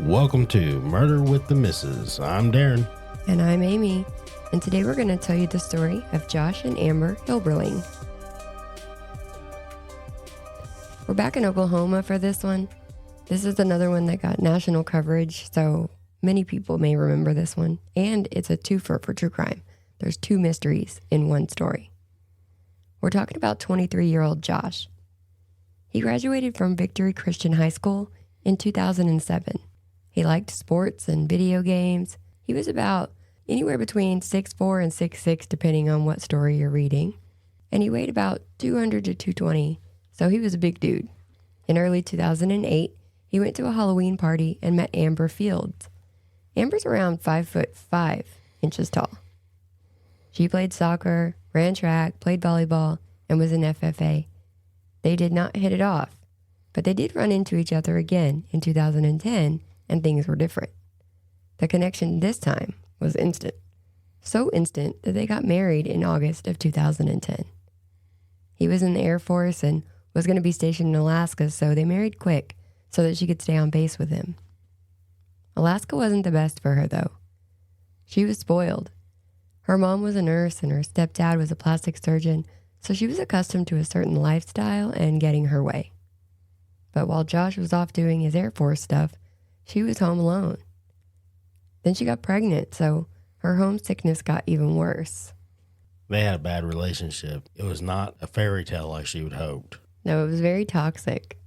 Welcome to Murder with the Misses. I'm Darren. And I'm Amy, and today we're going to tell you the story of Josh and Amber Kilberling. We're back in Oklahoma for this one. This is another one that got national coverage, so many people may remember this one. And it's a twofer for true crime. There's two mysteries in one story. We're talking about 23-year-old Josh. He graduated from Victory Christian High School in 2007. He liked sports and video games. He was about anywhere between 6'4" and 6'6", depending on what story you're reading. And he weighed about 200 to 220, so he was a big dude. In early 2008, he went to a Halloween party and met Amber Fields. Amber's around 5'5" tall. She played soccer, ran track, played volleyball, and was an FFA. They did not hit it off, but they did run into each other again in 2010, and things were different. The connection this time was instant. So instant that they got married in August of 2010. He was in the Air Force and was going to be stationed in Alaska, so they married quick so that she could stay on base with him. Alaska wasn't the best for her, though. She was spoiled. Her mom was a nurse and her stepdad was a plastic surgeon, so she was accustomed to a certain lifestyle and getting her way. But while Josh was off doing his Air Force stuff, she was home alone. Then she got pregnant, so her homesickness got even worse. They had a bad relationship. It was not a fairy tale like she would hoped. No, it was very toxic.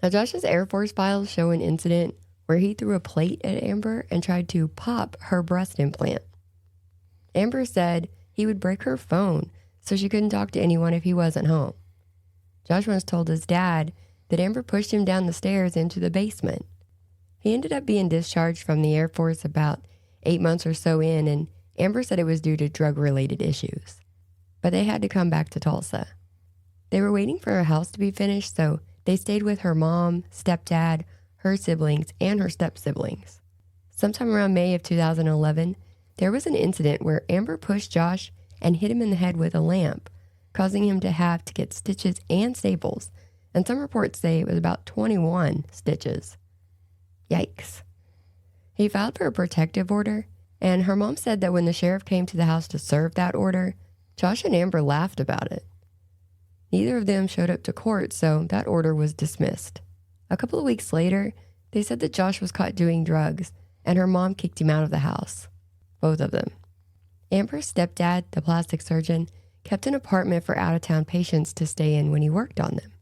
Now, Josh's Air Force files show an incident where he threw a plate at Amber and tried to pop her breast implant. Amber said he would break her phone so she couldn't talk to anyone if he wasn't home. Josh once told his dad that Amber pushed him down the stairs into the basement. He ended up being discharged from the Air Force about 8 months or so in, and Amber said it was due to drug-related issues. But they had to come back to Tulsa. They were waiting for her house to be finished, so they stayed with her mom, stepdad, her siblings, and her step-siblings. Sometime around May of 2011, there was an incident where Amber pushed Josh and hit him in the head with a lamp, causing him to have to get stitches and staples, and some reports say it was about 21 stitches. Yikes. He filed for a protective order, and her mom said that when the sheriff came to the house to serve that order, Josh and Amber laughed about it. Neither of them showed up to court, so that order was dismissed. A couple of weeks later, they said that Josh was caught doing drugs, and her mom kicked him out of the house. Both of them. Amber's stepdad, the plastic surgeon, kept an apartment for out-of-town patients to stay in when he worked on them.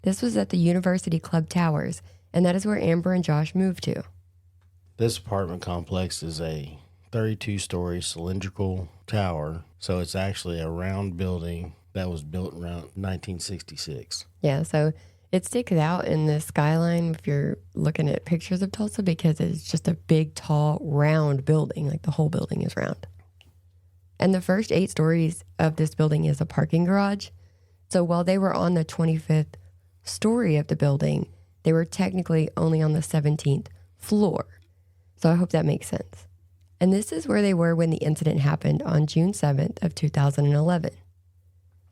This was at the University Club Towers, and that is where Amber and Josh moved to. This apartment complex is a 32-story cylindrical tower, so it's actually a round building that was built around 1966. Yeah, so it sticks out in the skyline if you're looking at pictures of Tulsa because it's just a big, tall, round building. Like the whole building is round. And the first 8 stories of this building is a parking garage. So while they were on the 25th story of the building, they were technically only on the 17th floor. So I hope that makes sense. And this is where they were when the incident happened on June 7th of 2011.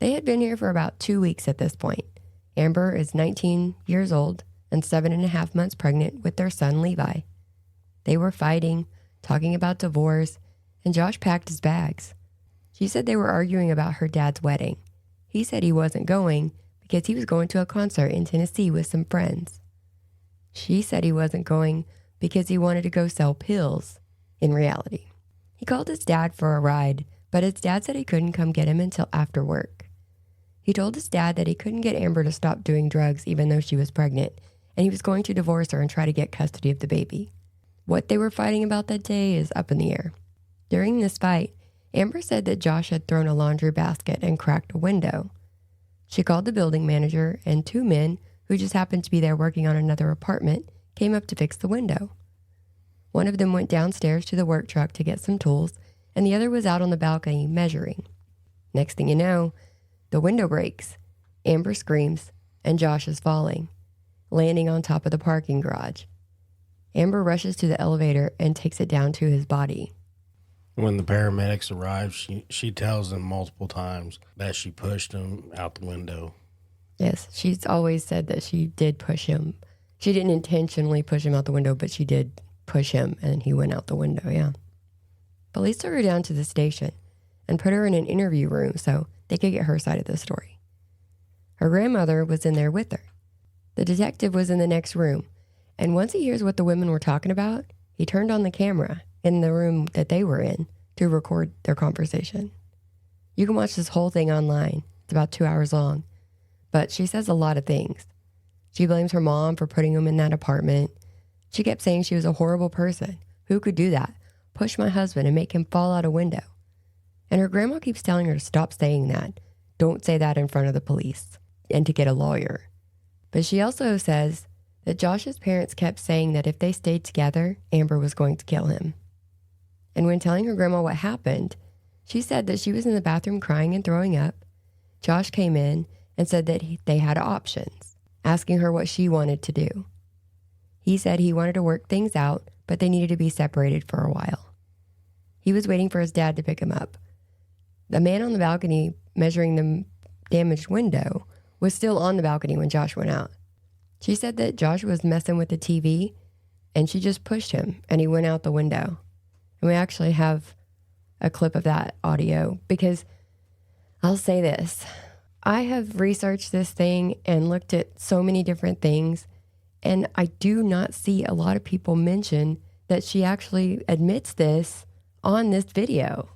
They had been here for about 2 weeks at this point. Amber is 19 years old and 7.5 months pregnant with their son, Levi. They were fighting, talking about divorce, and Josh packed his bags. She said they were arguing about her dad's wedding. He said he wasn't going because he was going to a concert in Tennessee with some friends. She said he wasn't going because he wanted to go sell pills, in reality. He called his dad for a ride, but his dad said he couldn't come get him until after work. He told his dad that he couldn't get Amber to stop doing drugs even though she was pregnant, and he was going to divorce her and try to get custody of the baby. What they were fighting about that day is up in the air. During this fight, Amber said that Josh had thrown a laundry basket and cracked a window. She called the building manager, and 2 men, who just happened to be there working on another apartment, came up to fix the window. One of them went downstairs to the work truck to get some tools, and the other was out on the balcony measuring. Next thing you know, the window breaks. Amber screams, and Josh is falling, landing on top of the parking garage. Amber rushes to the elevator and takes it down to his body. When the paramedics arrive, she tells them multiple times that she pushed him out the window. Yes, she's always said that she did push him. She didn't intentionally push him out the window, but she did push him, and he went out the window, yeah. Police took her down to the station and put her in an interview room so they could get her side of the story. Her grandmother was in there with her. The detective was in the next room, and once he hears what the women were talking about, he turned on the camera in the room that they were in to record their conversation. You can watch this whole thing online. It's about 2 hours long, but she says a lot of things. She blames her mom for putting him in that apartment. She kept saying she was a horrible person. Who could do that? Push my husband and make him fall out a window. And her grandma keeps telling her to stop saying that. Don't say that in front of the police, and to get a lawyer. But she also says that Josh's parents kept saying that if they stayed together, Amber was going to kill him. And when telling her grandma what happened, she said that she was in the bathroom crying and throwing up. Josh came in and said that they had options, asking her what she wanted to do. He said he wanted to work things out, but they needed to be separated for a while. He was waiting for his dad to pick him up. The man on the balcony measuring the damaged window was still on the balcony when Josh went out. She said that Josh was messing with the TV, and she just pushed him, and he went out the window. And we actually have a clip of that audio, because I'll say this. I have researched this thing and looked at so many different things, and I do not see a lot of people mention that she actually admits this on this video.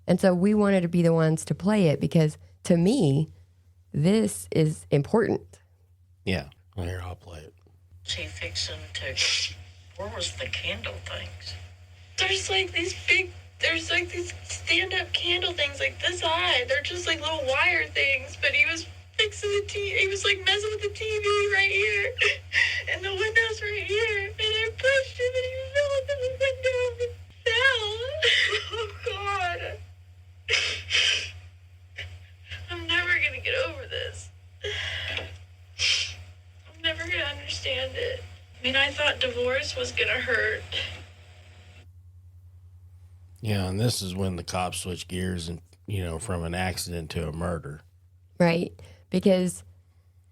And so we wanted to be the ones to play it, because to me, this is important. Yeah. Well, here, I'll play it. She fixing to... Where was the candle things? There's like these stand-up candle things like this high. They're just like little wire things, but he was fixing the TV. He was like messing with the TV right here. And the window's right here. And I pushed him and he fell into the window and fell. Oh, God. I'm never going to get over this. I'm never going to understand it. I mean, I thought divorce was going to hurt. Yeah, and this is when the cops switch gears and, from an accident to a murder. Right. Because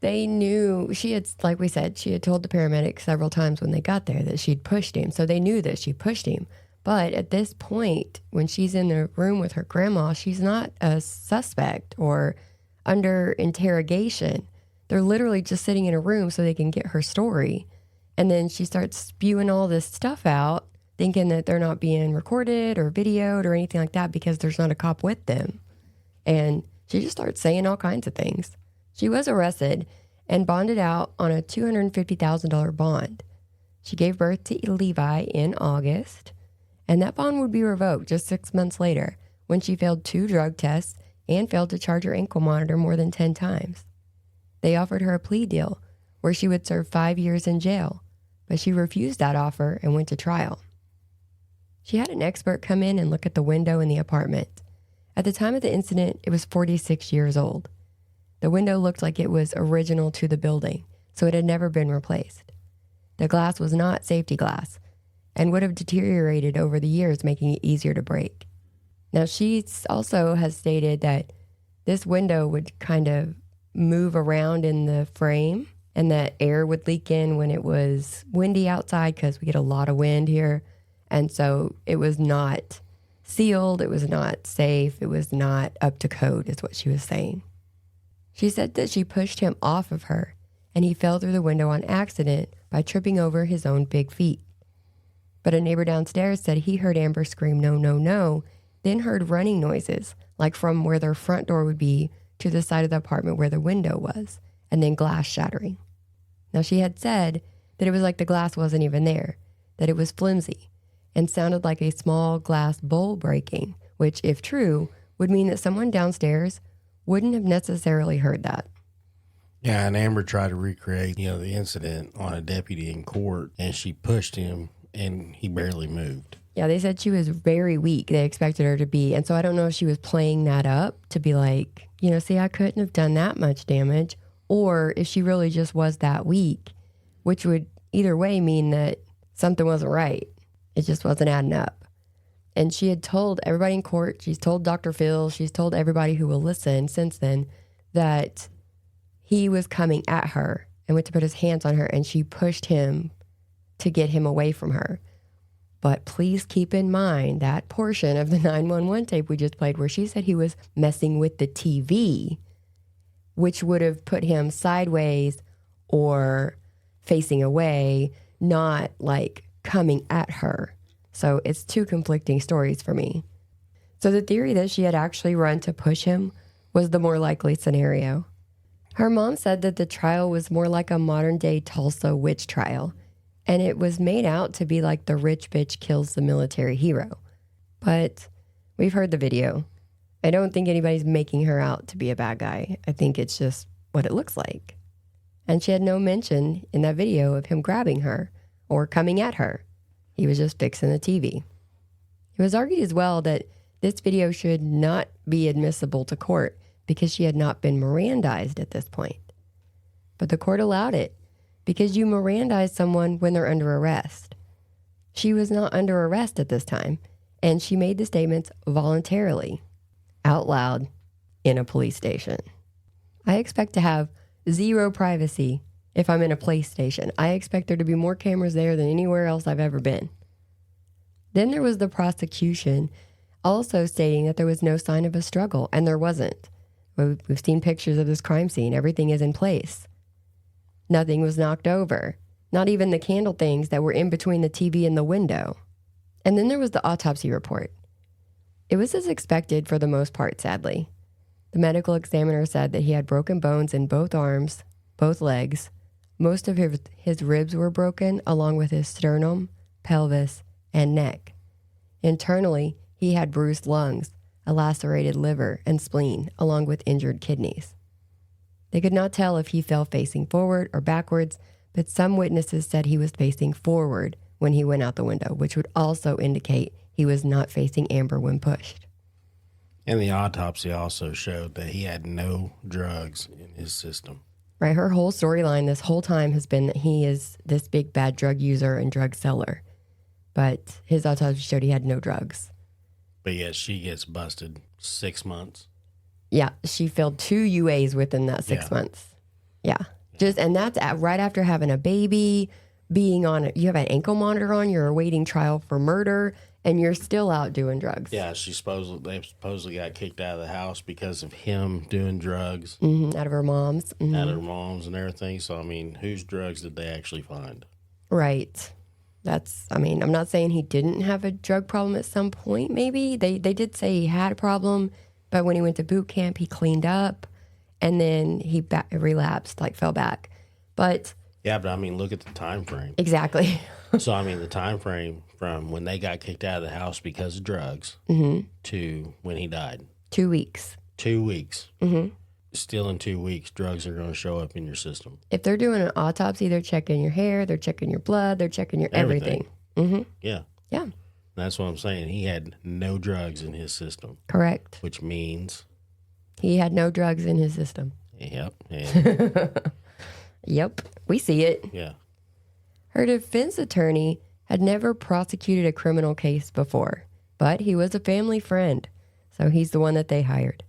they knew she had, like we said, she had told the paramedics several times when they got there that she'd pushed him. So they knew that she pushed him. But at this point, when she's in the room with her grandma, she's not a suspect or under interrogation. They're literally just sitting in a room so they can get her story. And then she starts spewing all this stuff out, thinking that they're not being recorded or videoed or anything like that because there's not a cop with them. And she just starts saying all kinds of things. She was arrested and bonded out on a $250,000 bond. She gave birth to Levi in August, and that bond would be revoked just 6 months later when she failed 2 drug tests and failed to charge her ankle monitor more than 10 times. They offered her a plea deal where she would serve 5 years in jail, but she refused that offer and went to trial. She had an expert come in and look at the window in the apartment. At the time of the incident, it was 46 years old. The window looked like it was original to the building, so it had never been replaced. The glass was not safety glass and would have deteriorated over the years, making it easier to break. Now, she also has stated that this window would kind of move around in the frame and that air would leak in when it was windy outside because we get a lot of wind here. And so it was not sealed, it was not safe, it was not up to code, is what she was saying. She said that she pushed him off of her, and he fell through the window on accident by tripping over his own big feet. But a neighbor downstairs said he heard Amber scream, "No, no, no," then heard running noises, like from where their front door would be to the side of the apartment where the window was, and then glass shattering. Now, she had said that it was like the glass wasn't even there, that it was flimsy, and sounded like a small glass bowl breaking, which, if true, would mean that someone downstairs wouldn't have necessarily heard that. Yeah, and Amber tried to recreate, the incident on a deputy in court, and she pushed him, and he barely moved. Yeah, they said she was very weak. They expected her to be. And so I don't know if she was playing that up to be like, see, I couldn't have done that much damage, or if she really just was that weak, which would either way mean that something wasn't right. It just wasn't adding up. And she had told everybody in court, she's told Dr. Phil, she's told everybody who will listen since then that he was coming at her and went to put his hands on her, and she pushed him to get him away from her. But please keep in mind that portion of the 911 tape we just played where she said he was messing with the TV, which would have put him sideways or facing away, not like coming at her. So it's two conflicting stories for me. So the theory that she had actually run to push him was the more likely scenario. Her mom said that the trial was more like a modern-day Tulsa witch trial, and it was made out to be like the rich bitch kills the military hero. But we've heard the video. I don't think anybody's making her out to be a bad guy. I think it's just what it looks like. And she had no mention in that video of him grabbing her or coming at her. He was just fixing the TV. It was argued as well that this video should not be admissible to court because she had not been Mirandized at this point. But the court allowed it because you Mirandize someone when they're under arrest. She was not under arrest at this time, and she made the statements voluntarily, out loud, in a police station. I expect to have zero privacy if I'm in a police station. I expect there to be more cameras there than anywhere else I've ever been. Then there was the prosecution also stating that there was no sign of a struggle, and there wasn't. We've seen pictures of this crime scene. Everything is in place. Nothing was knocked over. Not even the candle things that were in between the TV and the window. And then there was the autopsy report. It was as expected for the most part, sadly. The medical examiner said that he had broken bones in both arms, both legs. Most of his ribs were broken, along with his sternum, pelvis, and neck. Internally, he had bruised lungs, a lacerated liver and spleen, along with injured kidneys. They could not tell if he fell facing forward or backwards, but some witnesses said he was facing forward when he went out the window, which would also indicate he was not facing Amber when pushed. And the autopsy also showed that he had no drugs in his system. Right, her whole storyline this whole time has been that he is this big bad drug user and drug seller. But his autopsy showed he had no drugs. But yet she gets busted 6 months. Yeah, she failed 2 UAs within that 6 months. Yeah. And that's right after having a baby, being on you have an ankle monitor on, you're awaiting trial for murder, and you're still out doing drugs. Yeah, they supposedly got kicked out of the house because of him doing drugs. Out of her mom's. Out of her mom's and everything. So, I mean, whose drugs did they actually find? Right. I'm not saying he didn't have a drug problem at some point, maybe. They did say he had a problem, but when he went to boot camp, he cleaned up, and then he relapsed, fell back. But... Yeah, but I mean, look at the time frame. Exactly. So, I mean, the time frame from when they got kicked out of the house because of drugs to when he died. 2 weeks. 2 weeks. Still in 2 weeks, drugs are going to show up in your system. If they're doing an autopsy, they're checking your hair, they're checking your blood, they're checking your everything. Yeah. Yeah. That's what I'm saying. He had no drugs in his system. Correct. Which means... He had no drugs in his system. Yep. Yeah. Yep. We see it. Yeah. Her defense attorney had never prosecuted a criminal case before, but he was a family friend, so he's the one that they hired.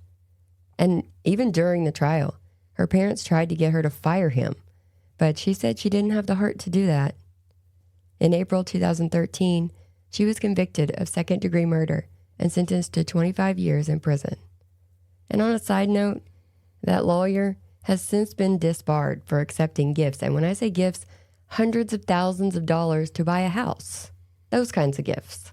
And even during the trial, her parents tried to get her to fire him, but she said she didn't have the heart to do that. In April 2013, she was convicted of second-degree murder and sentenced to 25 years in prison. And on a side note, that lawyer has since been disbarred for accepting gifts. And when I say gifts, hundreds of thousands of dollars to buy a house. Those kinds of gifts.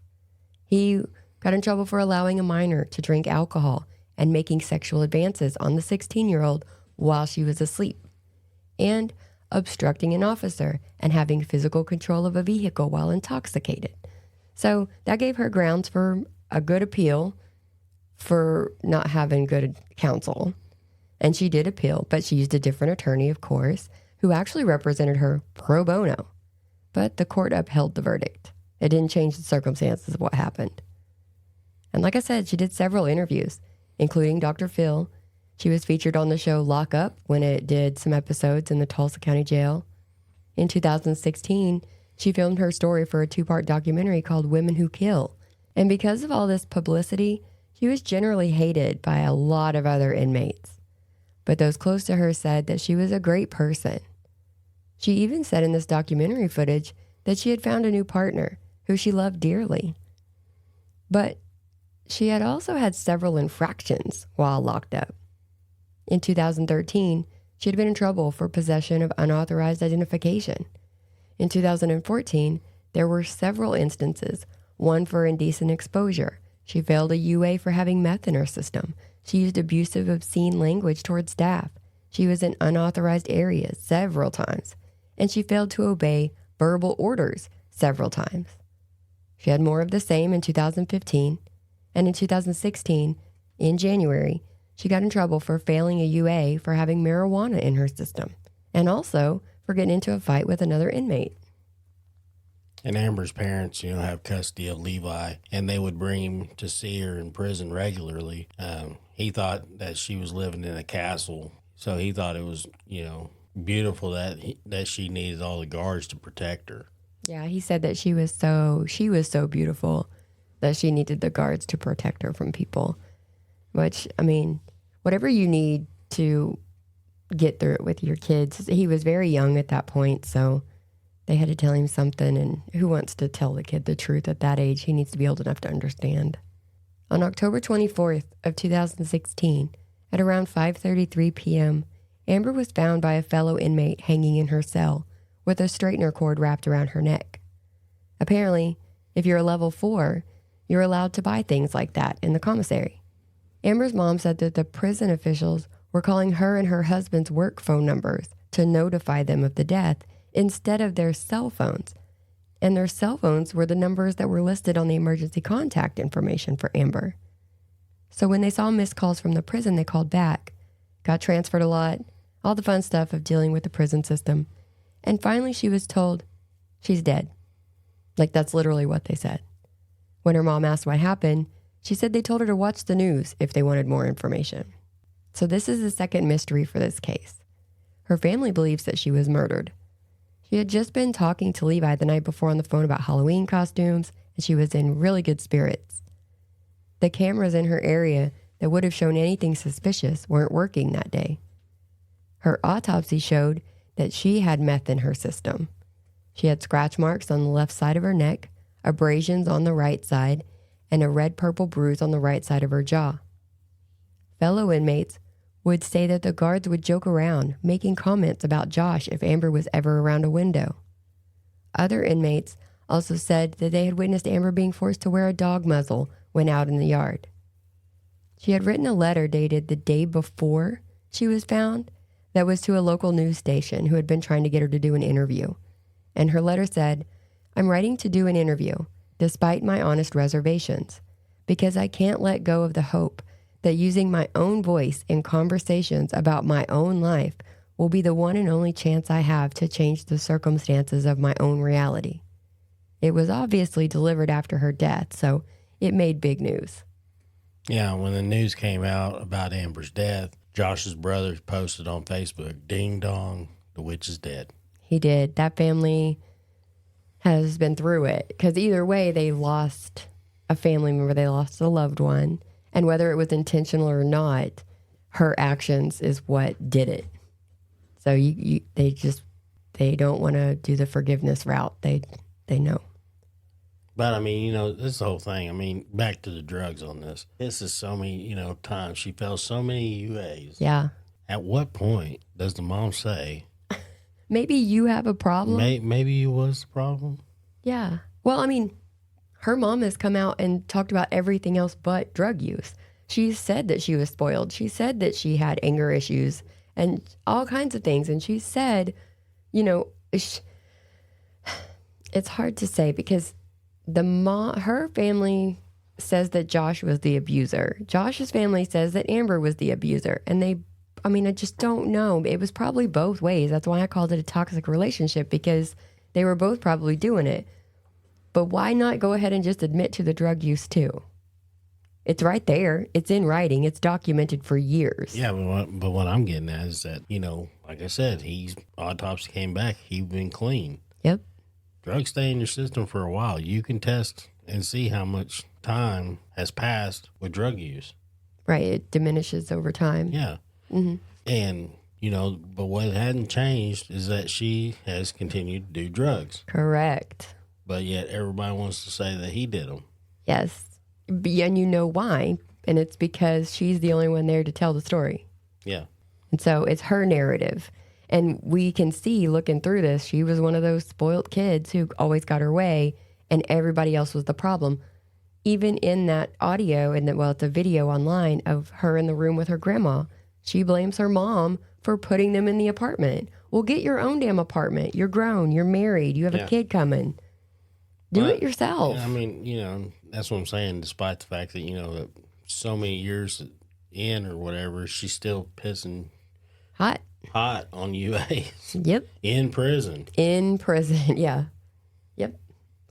He got in trouble for allowing a minor to drink alcohol and making sexual advances on the 16-year-old while she was asleep. And obstructing an officer and having physical control of a vehicle while intoxicated. So that gave her grounds for a good appeal for not having good counsel. And she did appeal, but she used a different attorney, of course, who actually represented her pro bono. But the court upheld the verdict. It didn't change the circumstances of what happened. And like I said, she did several interviews, including Dr. Phil. She was featured on the show Lock Up when it did some episodes in the Tulsa County Jail. In 2016, she filmed her story for a 2-part documentary called Women Who Kill. And because of all this publicity, she was generally hated by a lot of other inmates. But those close to her said that she was a great person. She even said in this documentary footage that she had found a new partner who she loved dearly. But she had also had several infractions while locked up. In 2013, she had been in trouble for possession of unauthorized identification. In 2014, there were several instances, one for indecent exposure. She failed a UA for having meth in her system. She used abusive, obscene language towards staff. She was in unauthorized areas several times, and she failed to obey verbal orders several times. She had more of the same in 2015, and in 2016, in January, she got in trouble for failing a UA for having marijuana in her system, and also for getting into a fight with another inmate. And Amber's parents, have custody of Levi, and they would bring him to see her in prison regularly. He thought that she was living in a castle, so he thought it was, beautiful that she needed all the guards to protect her. Yeah, he said that she was so beautiful that she needed the guards to protect her from people. Which, whatever you need to get through it with your kids. He was very young at that point, so they had to tell him something, and who wants to tell the kid the truth at that age? He needs to be old enough to understand. On October 24th of 2016, at around 5:33 p.m., Amber was found by a fellow inmate hanging in her cell with a straightener cord wrapped around her neck. Apparently, if you're a level 4, you're allowed to buy things like that in the commissary. Amber's mom said that the prison officials were calling her and her husband's work phone numbers to notify them of the death instead of their cell phones. And their cell phones were the numbers that were listed on the emergency contact information for Amber. So when they saw missed calls from the prison, they called back, got transferred a lot, all the fun stuff of dealing with the prison system. And finally she was told, she's dead. Like, that's literally what they said. When her mom asked what happened, she said they told her to watch the news if they wanted more information. So this is the second mystery for this case. Her family believes that she was murdered. She had just been talking to Levi the night before on the phone about Halloween costumes, and she was in really good spirits. The cameras in her area that would have shown anything suspicious weren't working that day. Her autopsy showed that she had meth in her system. She had scratch marks on the left side of her neck, abrasions on the right side, and a red-purple bruise on the right side of her jaw. Fellow inmates would say that the guards would joke around, making comments about Josh if Amber was ever around a window. Other inmates also said that they had witnessed Amber being forced to wear a dog muzzle when out in the yard. She had written a letter dated the day before she was found that was to a local news station who had been trying to get her to do an interview. And her letter said, "I'm writing to do an interview, despite my honest reservations, because I can't let go of the hope that using my own voice in conversations about my own life will be the one and only chance I have to change the circumstances of my own reality." It was obviously delivered after her death, so it made big news. Yeah, when the news came out about Amber's death, Josh's brother posted on Facebook, "Ding dong, the witch is dead." He did. That family has been through it, because either way, they lost a family member, they lost a loved one, and whether it was intentional or not, her actions is what did it. So they don't want to do the forgiveness route. They know. But this is the whole thing. Back to the drugs on this. This is so many, times she fell so many UAs. Yeah. At what point does the mom say, maybe you have a problem? Maybe you was the problem? Yeah. Well, her mom has come out and talked about everything else but drug use. She said that she was spoiled. She said that she had anger issues and all kinds of things. And she said, it's hard to say because her family says that Josh was the abuser. Josh's family says that Amber was the abuser. And I just don't know. It was probably both ways. That's why I called it a toxic relationship, because they were both probably doing it. But why not go ahead and just admit to the drug use too? It's right there. It's in writing. It's documented for years. Yeah, but what I'm getting at is that, like I said, autopsy came back. He'd been clean. Yep. Drugs stay in your system for a while. You can test and see how much time has passed with drug use. Right. It diminishes over time. Yeah. Mm-hmm. And But what hadn't changed is that she has continued to do drugs. Correct. But yet everybody wants to say that he did them. Yes. And you know why. And it's because she's the only one there to tell the story. Yeah. And so it's her narrative. And we can see, looking through this, she was one of those spoiled kids who always got her way, and everybody else was the problem. Even in that audio, it's a video online of her in the room with her grandma, she blames her mom for putting them in the apartment. Well, get your own damn apartment. You're grown. You're married. You have a kid coming. Do it yourself. I mean, that's what I'm saying, despite the fact that, that so many years in or whatever, she's still pissing hot on UAs. Yep. In prison, yeah. Yep.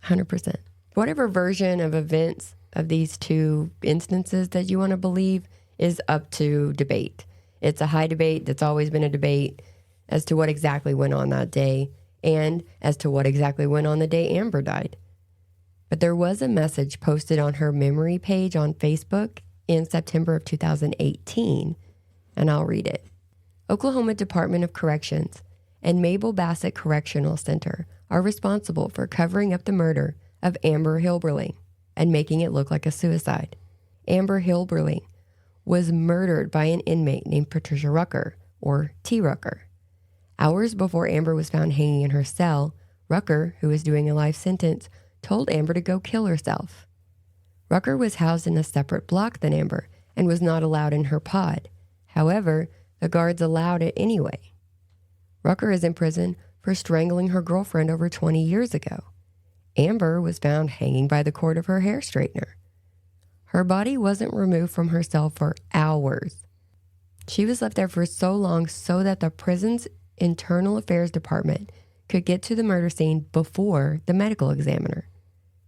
100%. Whatever version of events of these two instances that you want to believe is up to debate. It's a high debate that's always been a debate as to what exactly went on that day and as to what exactly went on the day Amber died. But there was a message posted on her memory page on Facebook in September of 2018, and I'll read it. Oklahoma Department of Corrections and Mabel Bassett Correctional Center are responsible for covering up the murder of Amber Kilberling and making it look like a suicide. Amber Kilberling was murdered by an inmate named Patricia Rucker, or T. Rucker. Hours before Amber was found hanging in her cell, Rucker, who was doing a life sentence, told Amber to go kill herself. Rucker was housed in a separate block than Amber and was not allowed in her pod. However, the guards allowed it anyway. Rucker is in prison for strangling her girlfriend over 20 years ago. Amber was found hanging by the cord of her hair straightener. Her body wasn't removed from her cell for hours. She was left there for so long so that the prison's internal affairs department could get to the murder scene before the medical examiner.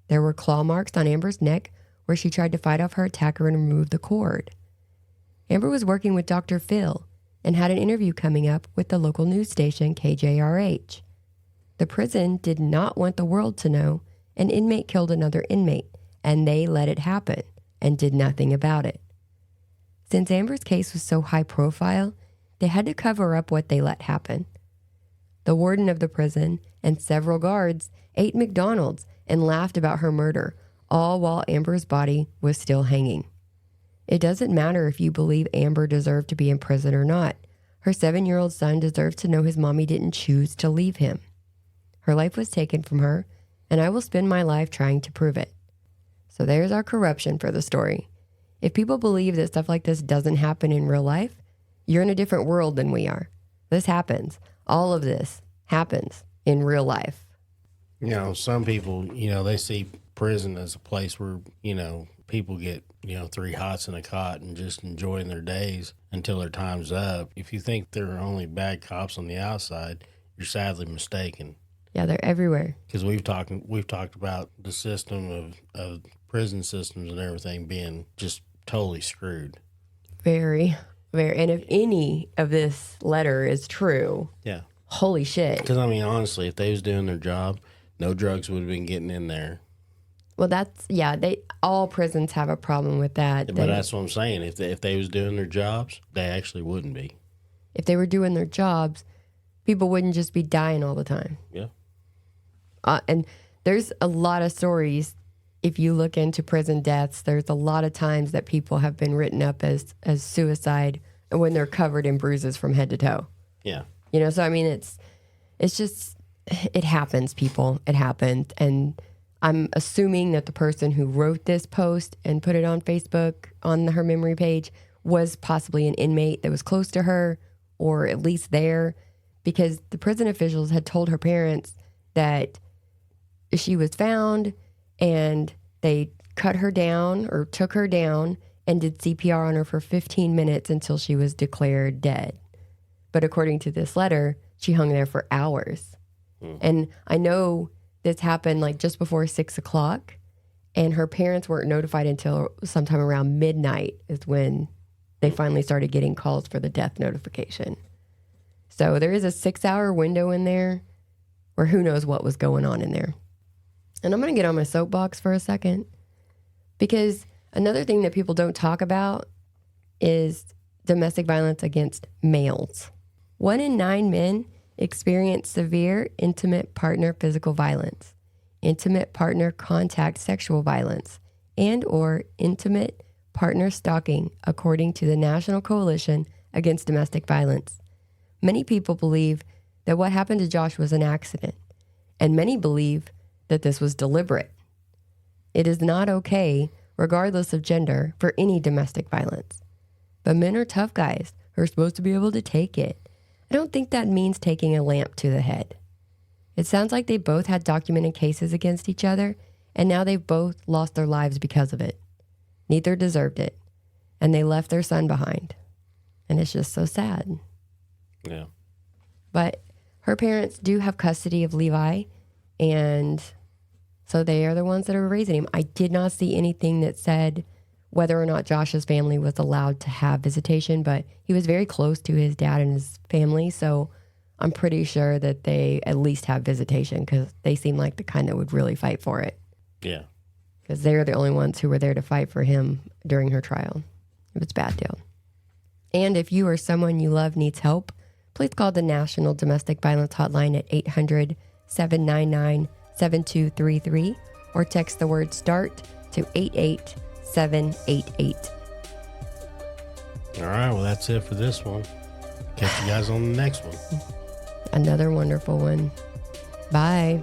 There were claw marks on Amber's neck where she tried to fight off her attacker and remove the cord. Amber was working with Dr. Phil and had an interview coming up with the local news station KJRH. The prison did not want the world to know an inmate killed another inmate, and they let it happen and did nothing about it. Since Amber's case was so high profile, they had to cover up what they let happen. The warden of the prison and several guards ate McDonald's and laughed about her murder, all while Amber's body was still hanging. It doesn't matter if you believe Amber deserved to be in prison or not. Her 7-year-old son deserves to know his mommy didn't choose to leave him. Her life was taken from her, and I will spend my life trying to prove it. So there's our corruption for the story. If people believe that stuff like this doesn't happen in real life, you're in a different world than we are. This happens. All of this happens in real life. Some people, they see prison as a place where, people get, 3 hots in a cot and just enjoying their days until their time's up. If you think there are only bad cops on the outside, you're sadly mistaken. Yeah, they're everywhere. Because we've talked about the system of prison systems and everything being just totally screwed. Very, very. And if any of this letter is true, yeah, holy shit. Because, honestly, if they was doing their job, no drugs would have been getting in there. Well, all prisons have a problem with that. But that's what I'm saying. If they was doing their jobs, they actually wouldn't be. If they were doing their jobs, people wouldn't just be dying all the time. Yeah. And there's a lot of stories. If you look into prison deaths, there's a lot of times that people have been written up as suicide when they're covered in bruises from head to toe. Yeah. So it's just, it happens, people. It happens. And I'm assuming that the person who wrote this post and put it on Facebook on her memory page was possibly an inmate that was close to her or at least there, because the prison officials had told her parents that she was found and they cut her down or took her down and did CPR on her for 15 minutes until she was declared dead. But according to this letter, she hung there for hours. And I know this happened like just before 6 o'clock, and her parents weren't notified until sometime around midnight is when they finally started getting calls for the death notification. So there is a 6-hour window in there where who knows what was going on in there. And I'm going to get on my soapbox for a second, because another thing that people don't talk about is domestic violence against males. 1 in 9 men experience severe intimate partner physical violence, intimate partner contact sexual violence, and or intimate partner stalking, according to the National Coalition Against Domestic Violence. Many people believe that what happened to Josh was an accident, and many believe that this was deliberate. It is not okay, regardless of gender, for any domestic violence. But men are tough guys who are supposed to be able to take it. I don't think that means taking a lamp to the head. It sounds like they both had documented cases against each other, and now they've both lost their lives because of it. Neither deserved it, and they left their son behind. And it's just so sad. Yeah. But her parents do have custody of Levi, and so they are the ones that are raising him. I did not see anything that said whether or not Josh's family was allowed to have visitation, but he was very close to his dad and his family, so I'm pretty sure that they at least have visitation because they seem like the kind that would really fight for it. Yeah. Because they're the only ones who were there to fight for him during her trial. It was a bad deal. And if you or someone you love needs help, please call the National Domestic Violence Hotline at 800-799-7233 or text the word START to 88788. All right. Well, that's it for this one. Catch you guys on the next one. Another wonderful one. Bye.